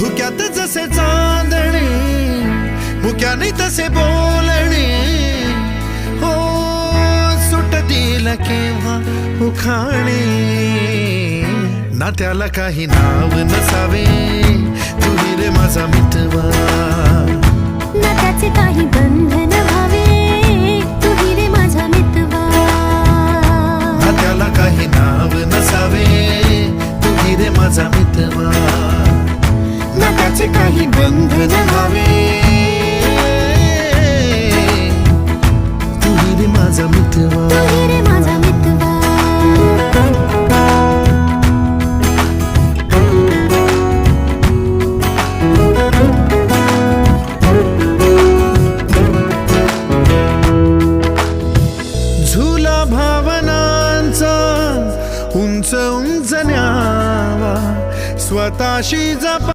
धुक्यात जसे चांदणे मुक्याने तसे बोलणे हो सुटतील केव्हा उखाणे ना त्याला काही नाव नसावे तुही रे माझा मितवा ना त्याचे काही बंधन व्हावे तुही रे माझा मितवा ना त्याला काही नाव नसावे तुही रे माझा मितवा ना त्याचे काही बंधन व्हावे तुही रे माझा मितवा तुही रे माझा मितवा झुला भावनांचा उंच उंच न्यावा स्वतःशी जपा